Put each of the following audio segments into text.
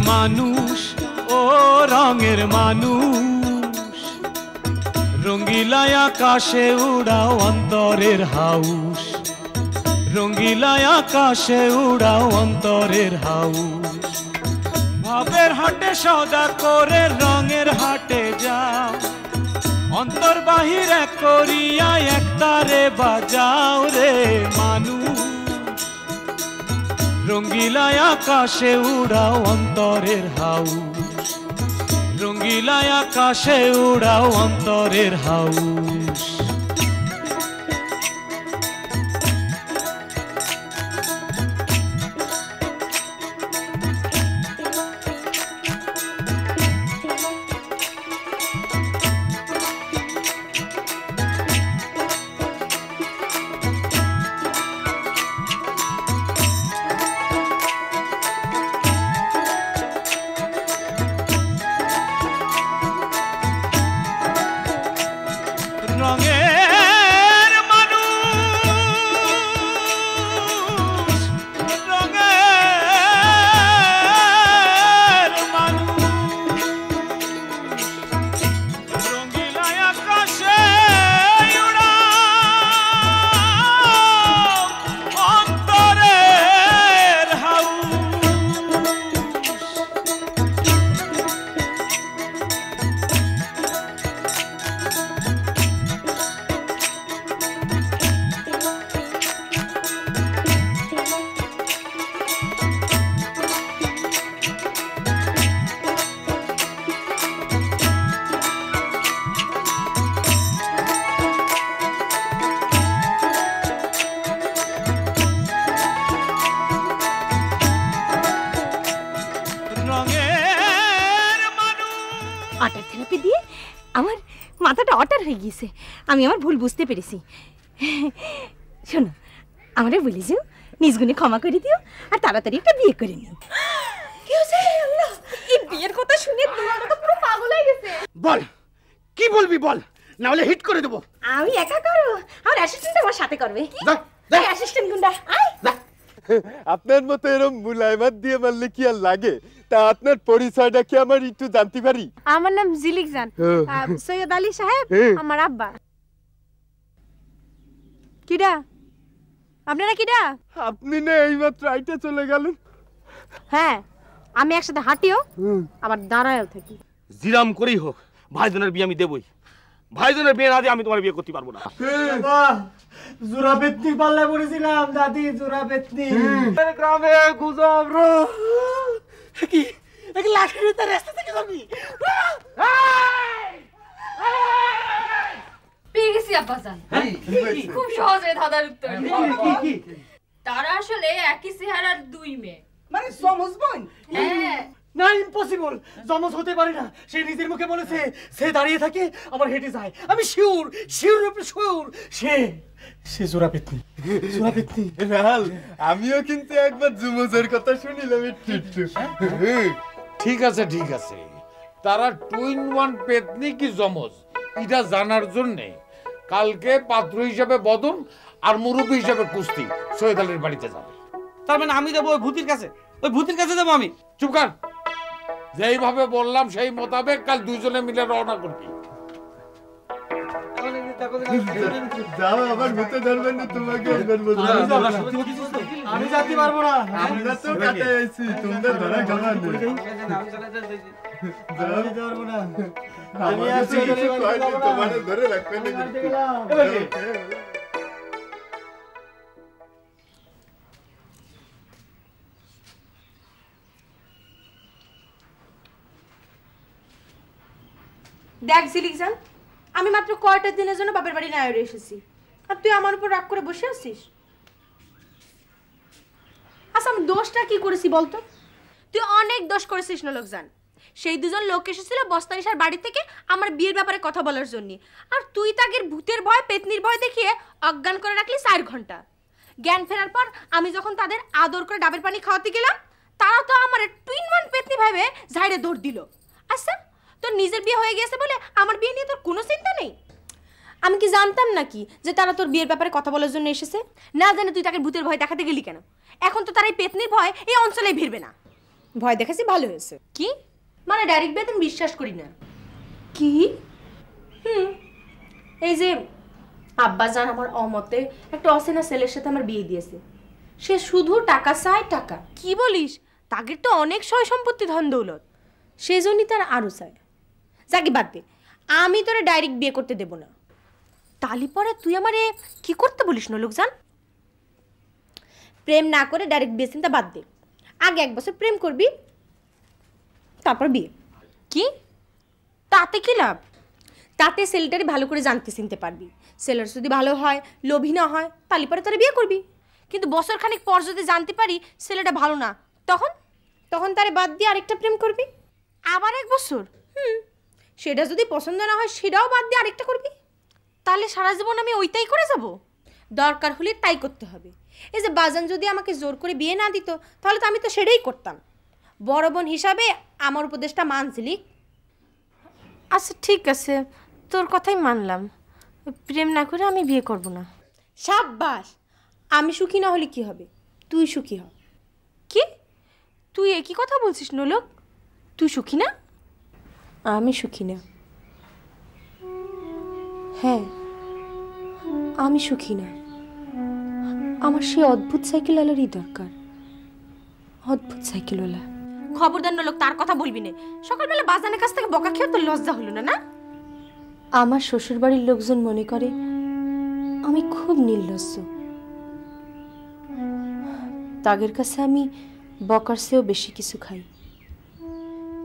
মানুষ ও রঙের মানুষ রঙ্গিলায় আকাশে উড়াও অন্তরের হাউস রঙ্গিলায় আকাশে উড়াও অন্তরের হাউস ভাবের হাটে সদা করে রঙের হাটে যাও অন্তর বাহির এক করিয়া একতারে বাজাও রে মানুষ রঙ্গিলায় আকাশে উড়াও অন্তরের হাউস রঙ্গিলায় আকাশে উড়াও অন্তরের হাউস আটার থেরাপি দিয়ে আমার মাথাটা অটার হয়ে গিয়েছে। আমি আমার ভুল বুঝতে পেরেছি। শোনো, আমারে বলে যাও, নিজ গুণে ক্ষমা করে দিও আর তাড়াতাড়ি একটা বিয়ে করে নিও। কি হয়েছে আল্লাহ, এই বিয়ের কথা শুনে তোমার তো পুরো পাগল হয়ে গেছে। বল, কি বলবি বল, না হলে হিট করে দেবো। আমি একা করব, আমার অ্যাসিস্ট্যান্ট আমার সাথে করবে। কি অ্যাসিস্ট্যান্ট গুন্ডা, আয় আপনার মতো এরকম মুলাইমাত দিয়ে মারলে কি আর লাগে? তা আপনার পরিচয়টা কি আমার একটু জানতে পারি? আমার নাম জিলিকজান, সৈয়দ আলী সাহেব আমার আব্বা। কিডা আপনারা? কিডা আপনি না এইমাত্র আইটা চলে গেলেন? হ্যাঁ, আমি একসাথে হাঁটিও আবার দাঁড়ায়ও থাকি। জিরাম করেই হোক ভাইজনের বিয়ে আমি দেবই। ভাইজনের বিয়ে না দিয়ে আমি তোমার বিয়ে করতে পারবো না। জোড়া পেতনি পাল্লায় পড়েছিলাম দাদি, জোড়া পেতনি গ্রামে গুজব কি লাঠির তার রাস্তা থেকে যাবি। পেয়ে গেছি আব্বাজান, খুব সহজে ধাঁধার উত্তর। তারা আসলে একই চেহারার দুই মেয়ে, মানে সমজ বোন। হ্যাঁ না, ইম্পসিবল, জমজ হতে পারে না। সে নিজের মুখে বলেছে, সে দাঁড়িয়ে থাকে আবার হেঁটে যায়। আমি শিওর, শিওর উপরে শিওর, সে জোড়া পেতনি, জোড়া পেতনি। রাল, আমিও কিন্তু একবার জুমজের কথা শুনিলাম একটু। ঠিক আছে ঠিক আছে, তারা টুইন ওয়ান পেতনি কি জমজ এটা জানার জন্য কালকে পাত্র হিসেবে বদন আর মুরব্বী হিসেবে কুস্তি সৈয়দ আলীর বাড়িতে যাবে। তার মানে আমি যাবো ওই ভূতির কাছে? ওই ভূতির কাছে যাবো আমি? চুপ কর, যেইভাবে বললাম সেই মোতাবেক কাল দুইজনে মিলে রওনা করবি। যাও, আবার ভূতে ধরবেন না তোমাকে। আমি যেতে পারবো না, আমরা তো কাটে আইছি, তোমরা ধরা খাবার নেই। যেতে পারবো না। আমি আছি, তোমার ধরে রাখবেন না। দেখ জিলিকজান, আমি মাত্র কয়টা দিনের জন্য বাপের বাড়ি নায়রে এসেছি, আর তুই আমার উপর রাগ করে বসে আছিস। আচ্ছা, আমি দোষটা কি করেছি বলতো? তুই অনেক দোষ করেছিস না লোকজান। সেই দুজন লোক এসেছিল বস্তানিশার বাড়ি থেকে আমার বিয়ের ব্যাপারে কথা বলার জন্য, আর তুই তাকে ভূতের ভয় পেতনির ভয় দেখিয়ে অজ্ঞান করে রাখলি 4 ঘন্টা। জ্ঞান ফেরার পর আমি যখন তাদের আদর করে ডাবের পানি খাওয়াতে গেলাম, তারা তো আমার টুইন ওয়ান পেতনি ভাবে ঝাড়ে দৌড় দিল। আচ্ছা, তোর নিজের বিয়ে হয়ে গেছে বলে আমার বিয়ে নিয়ে তোর কোনো চিন্তা নেই? আমি কি জানতাম নাকি যে তারা তোর বিয়ের ব্যাপারে কথা বলার জন্য এসেছে? না জানে তুই তাকে ভূতের ভয় দেখাতে গেলি কেন? এখন তো তার এই পেতনির ভয় এই অঞ্চলেই ভিড়বে না। ভয় দেখাচ্ছি ভালো হয়েছে। কি মানে ডাইরেক্ট বিয়ে তুমি বিশ্বাস করি না? কি? এই যে আব্বাজান আমার অমতে একটা অচেনা ছেলের সাথে আমার বিয়ে দিয়েছে। সে শুধু টাকা চায় টাকা। কি বলিস? তাদের তো অনেক সয় সম্পত্তি ধন দৌলত, সেজন্যই তার আরো চায়। যাকে বাদ দে, আমি তোরা ডাইরেক্ট বিয়ে করতে দেব না। তালি পরে তুই আমারে কি করতে বলিস না লোকজান? প্রেম না করে ডাইরেক্ট বিয়ে চিন্তা বাদ দে। আগে 1 বছর প্রেম করবি, তারপর বিয়ে। কি? তাতে কি লাভ? তাতে ছেলেটারে ভালো করে জানতে চিনতে পারবি। ছেলের যদি ভালো হয়, লোভী না হয়, তাহলে পরে তারা বিয়ে করবি। কিন্তু বছর খানিক পর যদি জানতে পারি ছেলেটা ভালো না, তখন তখন তারে বাদ দিয়ে আরেকটা প্রেম করবি। আবার 1 বছর? সেটা যদি পছন্দ না হয়, সেটাও বাদ দিয়ে আরেকটা করবি। তাহলে সারা জীবন আমি ওইটাই করে যাব? দরকার হলে তাই করতে হবে। এই যে বাজান যদি আমাকে জোর করে বিয়ে না দিত, তাহলে তো আমি তো সেটাই করতাম। বড় বোন হিসাবে আমার উপদেশটা মানছিলি। আচ্ছা ঠিক আছে, তোর কথাই মানলাম। প্রেম না করে আমি বিয়ে করব না। সাব্বাস। আমি সুখী না হলে কি হবে? তুই সুখী হ। কি? তুই একই কথা বলছিস নোলক? তুই সুখী না? আমি সুখী না। হ্যাঁ, আমি সুখী না। আমার সেই অদ্ভুত সাইকেলওয়ালারই দরকার। অদ্ভুত সাইকেলওয়ালা। খবরদার নোলক, তার কথা বলবি না। সকালবেলা বাজানের কাছ থেকে বকা খেয়ে তোর লজ্জা হলো না? না, আমার শ্বশুরবাড়ির লোকজন মনে করে আমি খুব নির্লজ্জ। তাদের কাছে আমি বকার চেয়েও বেশি কিছু খাই।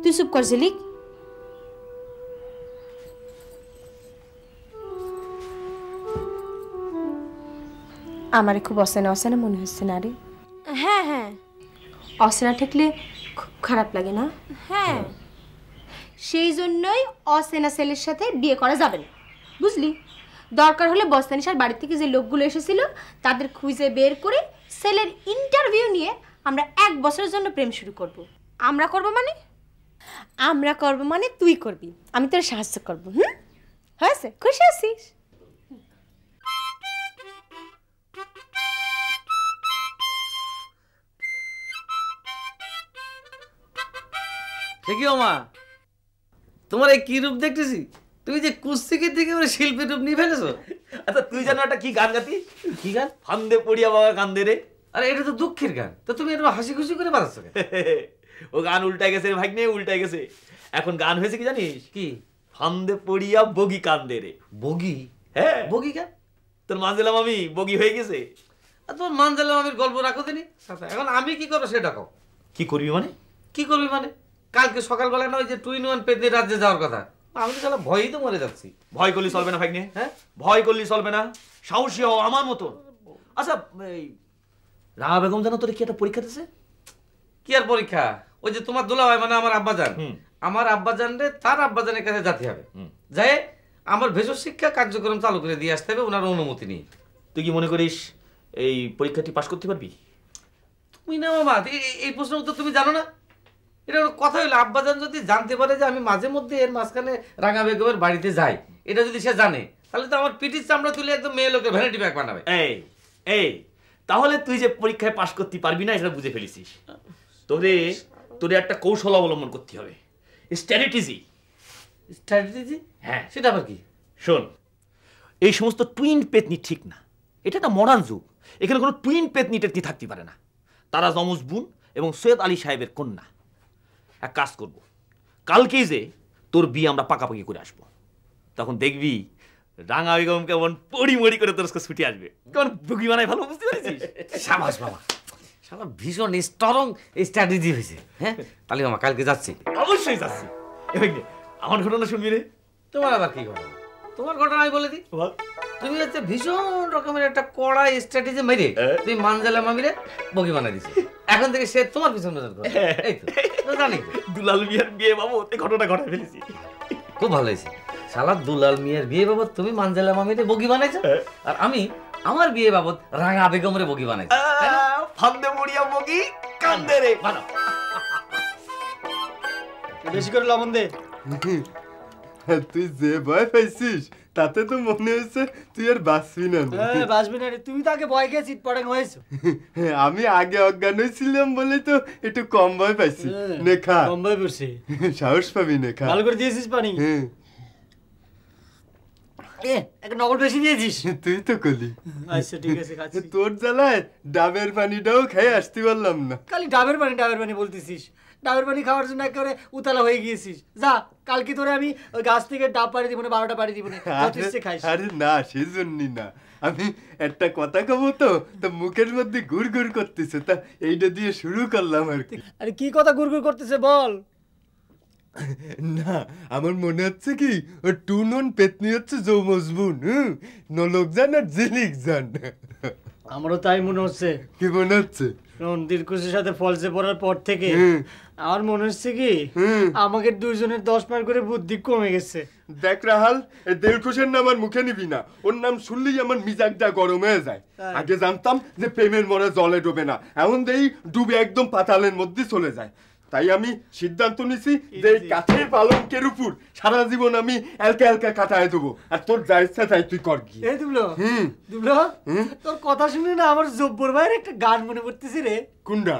তুই চুপ কর ঝিলিক। আমারে খুব অচেনা অচেনা মনে হচ্ছে না রে? হ্যাঁ হ্যাঁ। অচেনা ঠেকলে খুব খারাপ লাগে না? হ্যাঁ, সেই জন্যই অচেনা ছেলের সাথে বিয়ে করা যাবে না, বুঝলি? দরকার হলে বস্তানিশার বাড়ি থেকে যে লোকগুলো এসেছিল তাদের খুঁজে বের করে ছেলের ইন্টারভিউ নিয়ে আমরা 1 বছরের জন্য প্রেম শুরু করব। আমরা করব মানে? আমরা করব মানে তুই করবি, আমি তোর সাহায্য করব। হয়েছে? খুশি আছিস? দেখি মা, তোমার এই কি রূপ দেখতেছি? তুমি যে কুস্তিকে থেকে শিল্পী রূপ নিয়ে ফেলেছো। আচ্ছা তুই জানো একটা কি গান গাতি? কি গান? ফান্দে পড়িয়া বাবা কান্দে রে। আরে এটা তো দুঃখের গান, তো তুমি এটা হাসি খুশি করে বাজাচ্ছ কেন? ও গান উল্টাই গেছে ভাগ্নে, উল্টাই গেছে। এখন গান হয়েছে কি জানিস? কি? ফান্দে পড়িয়া বগি কান্দে রে। বগি? হ্যাঁ, বগি গান? তোর মানছিলাম আমি বগি হয়ে গেছে। আর তোমার মানজালাম আমির গল্প রাখো দিনি। এখন আমি কি করবো সেটা কও। কি করবি মানে? কি করবি মানে? কালকে সকালবেলা না ওই যে 2-in-1 পেতনি রাজ্যে যাওয়ার কথা, আমি তো সালা ভয়ই তো মরে যাচ্ছি। ভয় করলি চলবে না ভাগ্নে। হ্যাঁ, ভয় করলি চলবে না, সাহসী হও আমার মতো। আচ্ছা এই রাহা বেগম জানো তোর কি একটা পরীক্ষা দিছে? কি আর পরীক্ষা? ওই যে তোমার দুলাভাই মানে আমার আব্বাজান, আমার আব্বাজান রে তার আব্বাজানের কাছে যেতে হবে। যাই আমার ভেষজ শিক্ষা কার্যক্রম চালু করে দিয়ে আসতে হবে ওনার অনুমতি নিয়ে। তুই কি মনে করিস এই পরীক্ষাটি পাশ করতে পারবি? তুমি না মামা, এই প্রশ্নের উত্তর তুমি জানো না? এটা কথা হইলো আব্বাজান যদি জানতে পারে যে আমি মাঝে মধ্যে এর মাঝখানে রাঙা বেগমের বাড়িতে যাই, এটা যদি সে জানে তাহলে তো আমার পিঠির চামড়া তুলে একদম মেয়ে লোকের ভ্যানিটি ব্যাগ বানাবে। এই এই তাহলে তুই যে পরীক্ষায় পাশ করতে পারবি না এটা বুঝে ফেলেছিস। তোরে একটা কৌশল অবলম্বন করতে হবে, স্ট্র্যাটেজি। স্ট্র্যাটেজি? হ্যাঁ। সেটা আবার কি? শোন, এই সমস্ত টুইন পেতনি ঠিক না। এটা একটা মডার্ন যুগ, এখানে কোনো টুইন পেতনি টেতনি থাকতে পারে না। তারা যমজ বোন এবং সৈয়দ আলী সাহেবের কন্যা। এক কাজ করব, কালকেই যে তোর বিয়ে আমরা পাকাপাকি করে আসবো। তখন দেখবি রাঙা বেগম কেমন পড়ি করে তোর কাছে ছুটে আসবে, কেমন বুগি বানায় ভালো, বুঝতে পেরেছিস? সাবাস বাবা, সাবাস, ভীষণ স্ট্রং স্ট্র্যাটেজি হয়েছে। হ্যাঁ, তাহলে মামা কালকে যাচ্ছি। অবশ্যই যাচ্ছি। আমার ঘটনা শুনবি রে? তোমার আবার কি ঘটনা? তোমার ঘটনা আমি বলে দিই। তুমি হচ্ছে ভীষণ রকমের একটা কড়া স্ট্র্যাটেজি মেরে তুমি মানজালা মামিরে বগি বানাই দিছো। এখন থেকে সে তোমার পিছনে নজর করে। এই তো জানি দুলাল মিয়ার বিয়ে বাবদ এই ঘটনা ঘটাই ফেলেছি। খুব ভালো হয়েছে। শালা দুলাল মিয়ার বিয়ে বাবদ তুমি মানজালা মামিরে বগি বানাইছো, আর আমি আমার বিয়ে বাবদ রাঙা বেগমরে বগি বানাইছি। ফান্দে মরিয়া বগি কান্দে রে। বানাও বেশি করে লবণ দে। তুই যে ভয় পাইছিস তাতে তো মনে হচ্ছে তুই আর বাঁচবি না। বাঁচবি না রে, তুমি তো আগে ভয় খেয়ে চিৎ পটাং হয়েছো। আমি আগে অজ্ঞান হয়েছিলাম বলে তো একটু কম ভয় পাইছি। নে খা, কম ভয় পড়ছে, সাহস পাবি। নে খা, ভালো করে দিয়েছিস পানি? একটা নকল বেশি দিয়েছিস। তুই তো কলি। আচ্ছা ঠিক আছে, খাচ্ছি। তোর জ্বালায় ডাবের পানিটাও খেয়ে আসতে পারলাম না। খালি ডাবের পানি বলতেছিস। ডাবের পানি খাওয়ার জন্য একেবারে উতলা হয়ে গিয়েছিস। যা, কালকে তোরে আমি ওই গাছ থেকে ডাব পাড়ি দিব না, 12টা পাড়ি দিব না, খাইস। আরে না, সেজন্যই না। আমি একটা কথা কব তো, মুখের মধ্যে গুড় গুড় করতেছে, তা এইটা দিয়ে শুরু করলাম আর কি। আরে কি কথা গুড় গুড় করতেছে বল। না, আমার মনে হচ্ছে কি ও টুনন পেতনি হচ্ছে যৌমজ বোন, নলকজান আর জিলিকজান। আমারও তাই মনে হচ্ছে। কি মনে হচ্ছে? শোন, দিলকুশের সাথে ফলসে পড়ার পর থেকে আমার মনে হচ্ছে কি আমাদের দুইজনের 10 মাইল করে বুদ্ধি কমে গেছে। দেখ রাহাল, এই দিলকুশের নাম আর মুখে নিবি না। ওর নাম শুনলেই আমার মিজাজটা গরম হয়ে যায়। আগে জানতাম যে প্রেমের মরে জলে ডোবে না, এমন দেই ডুবে একদম পাতালের মধ্যে চলে যায়। তাই আমি সিদ্ধান্ত নিছি যে এই কাঠের পালঙ্কের উপর সারা জীবন আমি এলকা এলকা কাটায় দেবো, আর তোর যা ইচ্ছা তাই তুই কর গিয়ে। এই দুবলো, তোর কথা শুনে না আমার জব্বর ভাইয়ের একটা গান মনে পড়তেছে রে। কোনটা?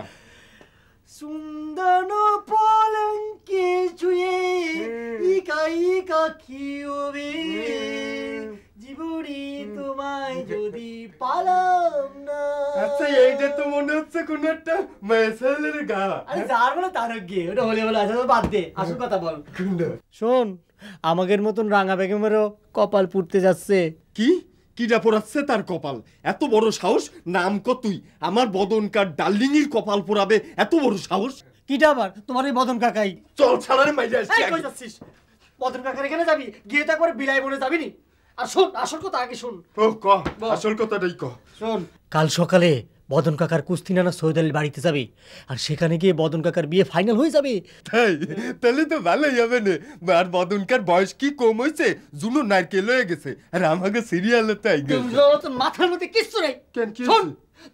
সুন্দর পালঙ্কে ছুঁয়ে ইকা ইকা খিওবে জীবনী তোমায় যদি পালাম না। আচ্ছা, এইটা তো মনে হচ্ছে কোন একটা মেসেলের গান। আরে যার বলে তার গিয়ে ওটা হলে বলে, আচ্ছা বাদ দে, আসল কথা বল। শোন, আমাদের মতন রাঙা বেগমেরও কপাল পুড়তে যাচ্ছে। কি কিটা পোড়াচ্ছে তার কপাল? এত বড় সাহস! নাম কতই আমার বদনকার ডার্লিংয়ের কপাল পোড়াবে, এত বড় সাহস? কিটা আবার তোমার এই বদন কাকাই? চল ছাড়ারে মাইরা আসছি। কই যাচ্ছিস? বদন কাকার এখানে যাবি? গিয়ে তো একবার বিলাই বলে যাবি নি? আর শোন, আসল কথা আগে শোন। ও ক, আসল কথাটাই ক। শোন, কাল সকালে বদন কাকার কুস্তিনানা সৈয়দ আলীর বাড়িতে যাবে, আর সেখানে গিয়ে বদন কাকার বিয়ে ফাইনাল হয়ে যাবে। তাই? তাহলে তো ভালোই হবে না। আর বদনকার বয়স কি কম হয়েছে? জুনো নারকেল হয়ে গেছে, আর আমাকে সিরিয়ালে তাই গেছে। তোর মাথার মধ্যে কিচ্ছু নেই। শোন,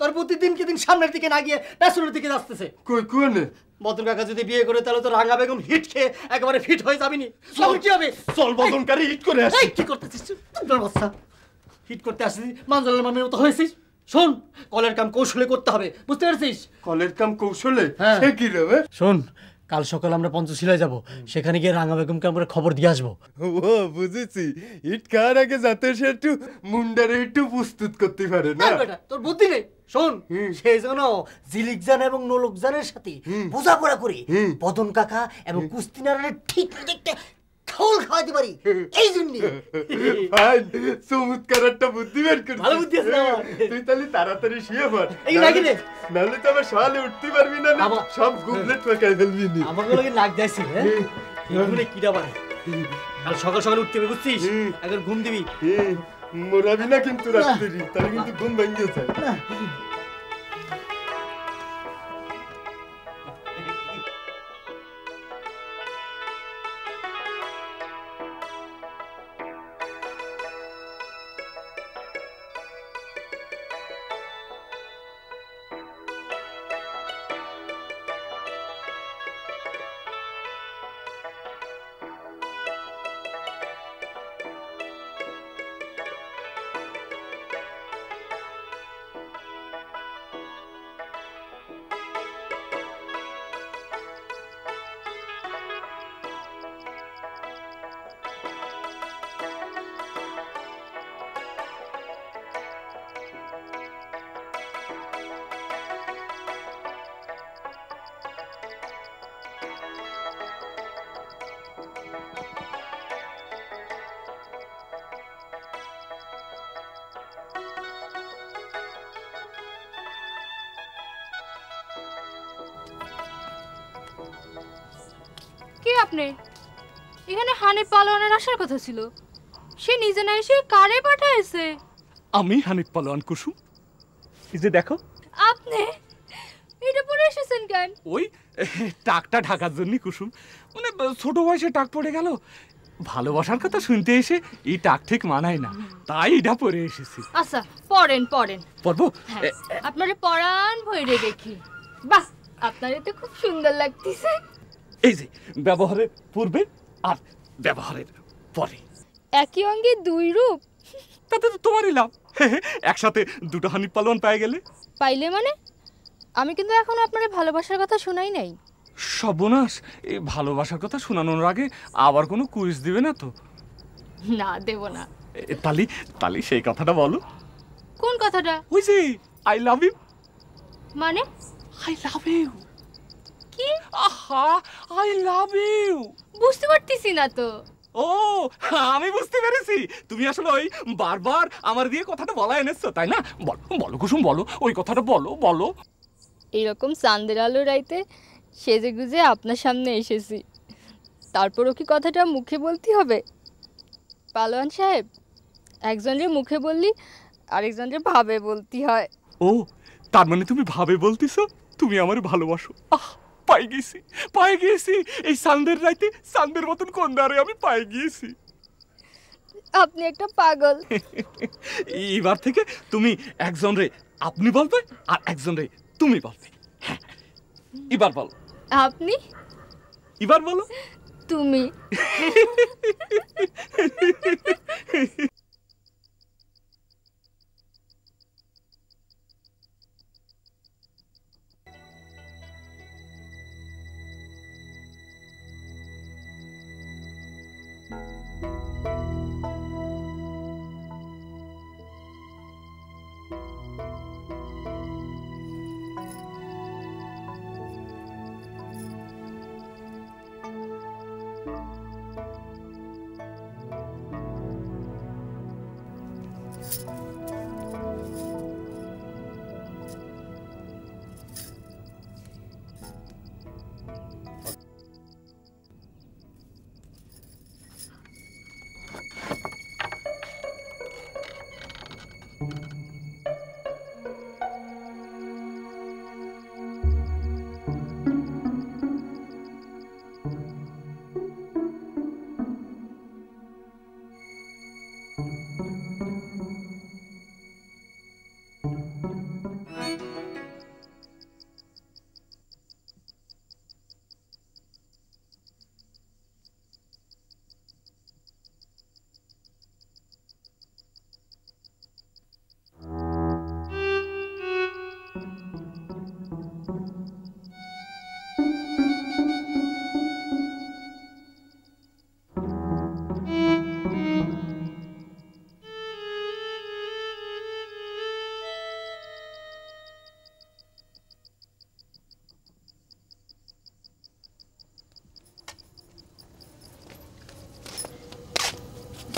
তোর বুদ্ধি দিনকে দিন সামনের দিকে না গিয়ে পেছনের দিকে যাচ্ছে। কই কোনে? বদন কাকা যদি বিয়ে করে তাহলে তো রাঙা বেগম হিট খেয়ে একেবারে ফিট হয়ে যাবিনি। চল, কি হবে? চল বদনকারে হিট করে আসি। কি করতেছিস তোর বাচ্চা? হিট করতে আসিস, মানজলের মামের মতো হয়েছিস। শোন, কলের কাম কৌশলে করতে হবে, বুঝতে পারছিস? কলের কাম কৌশলে? সে কি রে? শোন, কাল সকাল আমরা পঞ্চশিলায় যাব, সেখানে গিয়ে রাঙা বেগমকে আমরা খবর দিয়ে আসবো। ও বুঝেছি, ইট খাওয়ার আগে যাতে সে একটু মুন্ডারে একটু প্রস্তুত করতে পারে না। তোর বুদ্ধি নেই। শোন, সেই জন্য জিলিকজান এবং নলকজানের সাথে বোঝাপড়া করে বদন কাকা এবং কুস্তিনারানের ঠিক দেখতে খাওয়াল খাওয়াতে পারি, এই জন্য। চমৎকার একটা বুদ্ধি বের করছিস। ভালো বুদ্ধি আছে আমার। তুই তাহলে তাড়াতাড়ি শুয়ে পড়, এই নাকি রে? নাহলে তো আবার সকালে উঠতে পারবি না, সব গুবলেট পাকাই ফেলবি নি। আমাকে লাগে লাগ যাইছে। হ্যাঁ, এগুলো কিটা পারে? কাল সকাল সকাল উঠতে হবে, বুঝছিস? এখন ঘুম দিবি। মরাবি না কিন্তু রাত্রি, তাহলে কিন্তু ঘুম ভেঙে যায়। কি আপনি এখানে হানিফ পালোয়ানের আসার কথা ছিল, সে নিজে না এসে কারে পাঠাইছে? আমি হানিফ পালোয়ান কুসুম। এই যে দেখো। আপনি এটা পরে এসেছেন কেন? ওই টাকটা ঢাকার জন্য কুসুম, মানে ছোট বয়সে টাক পড়ে গেল, ভালোবাসার কথা শুনতে এসে এই টাক ঠিক মানায় না, তাই এটা পরে এসেছি। আচ্ছা পড়েন পড়েন। পড়বো? আপনারে পড়ান ভইরে দেখি। বাহ, আপনারে তো খুব সুন্দর লাগতেছে। এই যে ব্যবহারের পূর্বে আর ব্যবহারের পরে। একই অঙ্গে দুই রূপ, তাতে তো তোমারই লাভ। একসাথে দুটো হানিফ পালোয়ান পেয়ে গেলে। পাইলে মানে? আমি কিন্তু এখন আপনার ভালোবাসার কথা শোনাই নাই। সর্বনাশ, এই ভালোবাসার কথা শোনানোর আগে আবার কোনো কুইজ দিবে না তো? না, দেব না। তালি তালি সেই কথাটা বলো। কোন কথাটা? ওই যে আই লাভ ইউ। মানে? I love you. কি? আহা, আই লাভ ইউ। বুঝতে পারতেছি না তো। ও, আমি বুঝতে পেরেছি। তুমি আসলে ওই বারবার আমার দিয়ে কথাটা বলা এনেছো, তাই না? বলো বলো কুসুম, বলো ওই কথাটা বলো বলো। এইরকম চাঁদের আলো রাইতে সেজে গুজে আপনার সামনে এসেছি, তারপরও কি কথাটা মুখে বলতে হবে? পালোয়ান সাহেব, একজনের মুখে বললি আরেকজনের ভাবে বলতে হয়। ও, তার মানে তুমি ভাবে বলতিছো তুমি আমার ভালোবাসো। আহ, পাই গেছি এই চাঁদের রাইতে চাঁদের মতন কন্যারে আমি পাই গিয়েছি। আপনি একটা পাগল। এবার থেকে তুমি একজন রে আপনি বলবে আর একজন রে তুমি বলবে। হ্যাঁ, এবার বলো। আপনি? এবার বলো তুমি।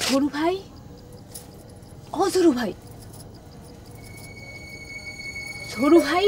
ঝরু ভাই, ও ঝরু ভাই, ঝরু ভাই।